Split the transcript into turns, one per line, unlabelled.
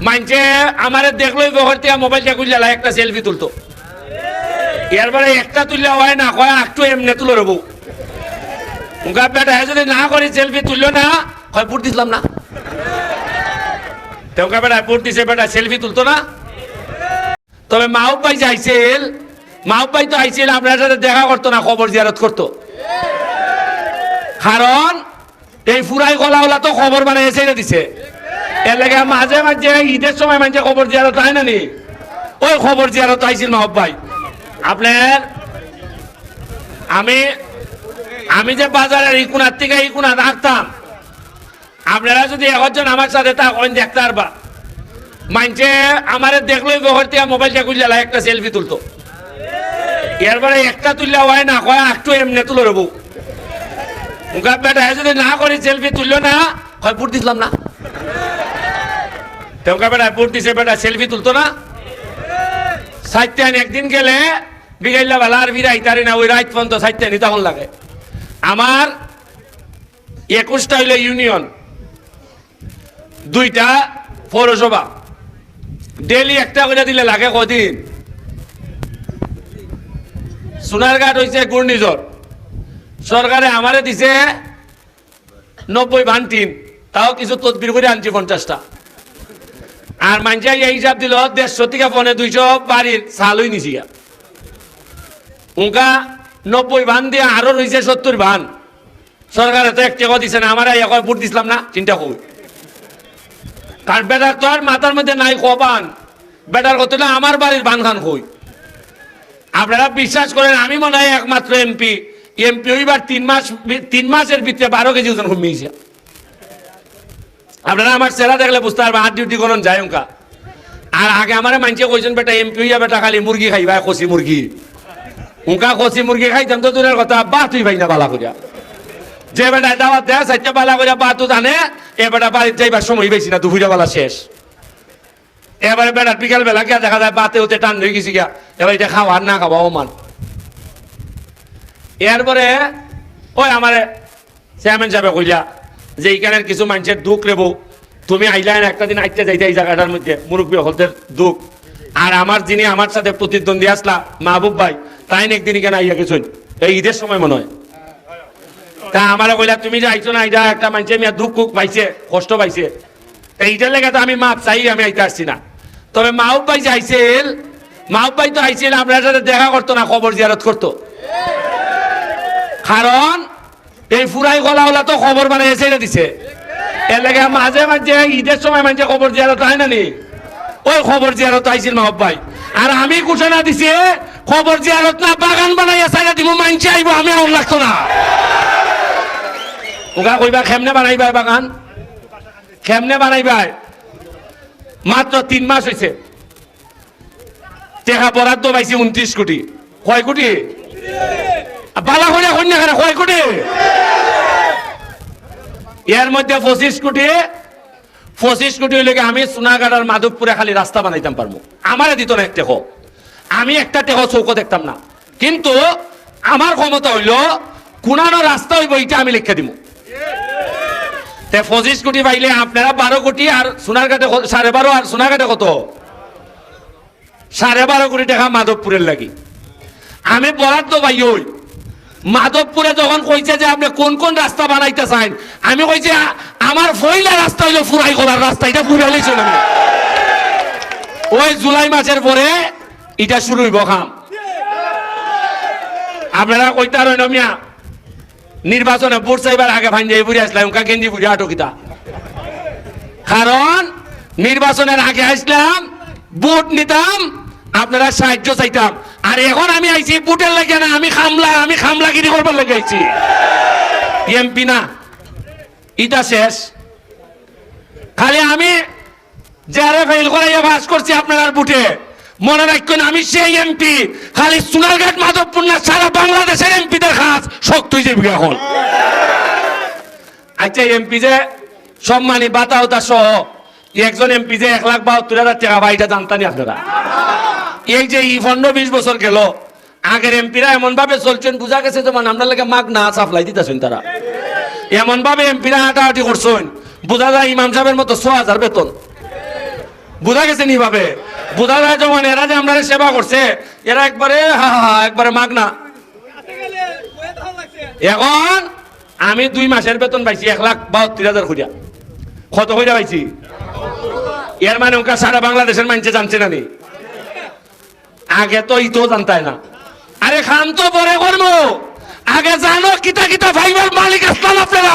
মানছে আমার দেখলোই বহর থেকে মোবাইলটা খুললে একটা সেলফি তুলতো, এরপরে একটা তুললে হয় না, কয় একটু এমনি তুলে রবো। উনকা বেটা যদি না করে সেলফি তুললো না, কয় পুট দিছিলাম না। তোমরা বেটা পুট দিছে, বেটা সেলফি তুলতো না। তবে মাহবুব ভাই যে আইছিল, মাহবুব ভাই তো আইছিল আপনার সাথে দেখা করতো না, খবর জিয়ারত করতো। কারণ এই ফুরাই গলাওয়ালা তো খবর বানাই ছেড়ে দিছে। এর লাগে মাঝে মাঝে ঈদের সময় মাঝে খবর জিয়ারত হয় না নি, ওই খবর জিয়ারত আইছিল মাহবুব ভাই আপনার। আমি যে বাজারের এই কোনার থেকে এই কোনা রাখতাম, আপনারা যদি একজন আমার সাথে থাকেন দেখতে পারবা, মানছে আমার দেখলোই বহর থেকে মোবাইলটা খুললে একটা সেলফি তুলতো, এরপরে একটা তুললে হয় না, কয় একটু এমনি তুলে রবো। উনকা বেটা যদি না করে সেলফি তুললো না, কয় পুট দিছিলাম না। তোমরা বেটা পুট দিছে, বেটা সেলফি তুলতো না। সাইত্যান একদিন গেলে বিগাইলা বেলা আর বিরাইতারি না, ওই রাইত পর্যন্ত সাইত্যানি তখন লাগে। আমার 21টা হইল ইউনিয়ন, 2টা পৌরসভা, ডেলি একটা করে দিলে লাগে কদিন। সোনারঘাট হয়েছে ঘূর্ণিঝড়, সরকারে আমারে দিছে 90 ভান টিন, তাও কিছু তদবির করে আনছি 50টা। আর মানুষে এই হিসাব দিল 150 থেকে 200 বাড়ির চালই নিছি। উনকা 90 ভান দিয়ে আরো রয়েছে 70 ভান, সরকারে তো 1 টাকা দিছে না। আমার এখন ভোট দিছিলাম না, চিন্তা করি। কার বেটার তো আর মাথার মধ্যে নাই কবান, বেটার কত না আমার বাড়ির বান খান কই। আপনারা বিশ্বাস করেন, আমি মনে হয় একমাত্র এমপি ওইবার 3 মাসের ভিতরে 12 কেজি ওজন কমিয়েছে। আপনারা আমার চেহারা দেখলে বুঝতে পারবেন, হাত ডিউটি করুন যায় উনকা। আর আগে আমার মানছে কইছেন বেটা এমপি হইয়া বেটা খালি মুরগি খাইবা, কষি মুরগি। উনকা কষি মুরগি খাইতাম তো দূরের কথা, বা তুই ভাই না বালা করিয়া। যে বেটা দাওয়াত দেয় সাইটটা বালা করিয়া বা তো জানে, এ বেটা বাড়ির যাইবার সময় বেশি না, দুপুরে বেলা শেষ। এবারে বেটার বিকাল বেলা গিয়া দেখা যায় বাতে হতে টান হয়ে গেছি গিয়া, এবার এটা খাওয়া আর না খাওয়া ওমান। এরপরে ওই আমার চেয়ারম্যান সাহেব কইলা যে এইখানের কিছু মানুষের দুঃখ রেবো, তুমি আইলাইন একটা দিন আইতে যাইতে এই জায়গাটার মধ্যে মুরব্বী হলদের দুঃখ। আর আমার যিনি আমার সাথে প্রতিদ্বন্দ্বী আসলা মাহবুব ভাই, তাই একদিন এখানে আইয়া গেছেন এই ঈদের সময় মনে হয়। তা আমার কইলা তুমি যে আইছো না, এটা একটা মানুষের মেয়ে দুঃখ পাইছে, কষ্ট পাইছে, এইটার লেগে তো আমি মাপ চাই, আমি আইতে আসছি না। তবে মাহবুব ভাই যে আইছিল, মাহবুব ভাই তো আইছিল আপনার সাথে দেখা করতো না, খবর জিয়ারত করতো। কারণ এই ফুরাই গলাওয়ালা তো খবর বানাই ছেড়ে দিছে। এর লাগে মাঝে মাঝে ঈদের সময় মাঝে খবর জিয়ারত হয় না নি, ওই খবর জিয়ারত আইছিল মাহবুব ভাই। আর আমি ঘোষণা দিছি খবর জিয়ারত না, বাগান বানাইয়া চাইলে দিব, মানছে আইব, আমি আউন লাগতো না। ওগা কইবা কেমনে বানাইবা বাগান, কেমনে বানাইবা? মাত্র 3 মাস হয়েছে, টাকা বরাদ্দ পাইছি 29 কোটি। কয় কোটি? বালা কইরা কন্যা খানা কয় কোটি? এর মধ্যে 25 কোটি হইলে আমি সোনাঘাট আর মাধবপুরে খালি রাস্তা বানাইতাম পারবো। আমারে দিত না একটা, আমি একটা টেকো চৌকো দেখতাম না। কিন্তু আমার ক্ষমতা হইল কোনানো রাস্তা হইব, এটা আমি লিখে দিব। 25 কোটি পাইলে আপনারা 12 কোটি, আর সোনারঘাটে 12.5, আর সোনারঘাটে কত? 12.5 কোটি টাকা মাধবপুরের লাগি। আমি বরাদ্দ পাই ওই মাধবপুরে যখন কইছে যে আপনি কোন কোন রাস্তা বানাইতে চান, আমি কইছি আমার পয়লা রাস্তা হইলো ফুরাই করার রাস্তা, এটা ফুরাই লইছো না। ওই জুলাই মাসের পরে এটা শুরু হইব কাম। আপনারা কইতে রইল মিয়া নির্বাচনে ভোট চাইবার আগে ভাই যাই বুড়ি আসলাম, উনকা গেঞ্জি বুড়ি আটকিতা। কারণ নির্বাচনের আগে আসলাম, ভোট নিতাম, আপনারা সাহায্য চাইতাম। আর এখন আমি আইছি ভোটের লাগে না, আমি খামলাগিরি করবার লাগে আইছি। এমপি না, ইটা শেষ। খালি আমি যারা ফেল করাইয়া বাস করছি আপনার ভোটে, মনে রাখবেন আমি সেই এমপি। খালি সোনারঘাট মাধবপুর না, সারা বাংলাদেশের এমপিদের কাজ শক্ত হয়ে যাবে এখন। আচ্ছা এমপি যে সম্মানী বাতা হতা সহ একজন এমপি যে 1,72,000 টাকা পায়, এটা জানতানি আপনারা? এই যে 15-20 বছর গেল, আগের এমপিরা এমন ভাবে চলছেন, বোঝা গেছে যেমন আপনার লাগে মাগ না সাপ্লাই দিতেছেন। তারা এমন ভাবে এমপিরা হাঁটাহাঁটি করছেন, বোঝা যায় ইমাম সাহেবের মতো 6,000 বেতন। বোঝা গেছে নি ভাবে? বোঝা যায় যখন এরা যে আমরা সেবা করছে, এরা একবারে একবারে মাগনা। এখন আমি 2 মাসের বেতন পাইছি 1,72,000 কইরা। কত কইরা পাইছি? এর মানে ওকে সারা বাংলাদেশের মানুষে জানছে না নি? আগে তো ইতো জানতাই না। আরে খান তো পরে করবো, আগে জানো কিতা কিতা ফাইবার মালিক আসলাম আপনারা।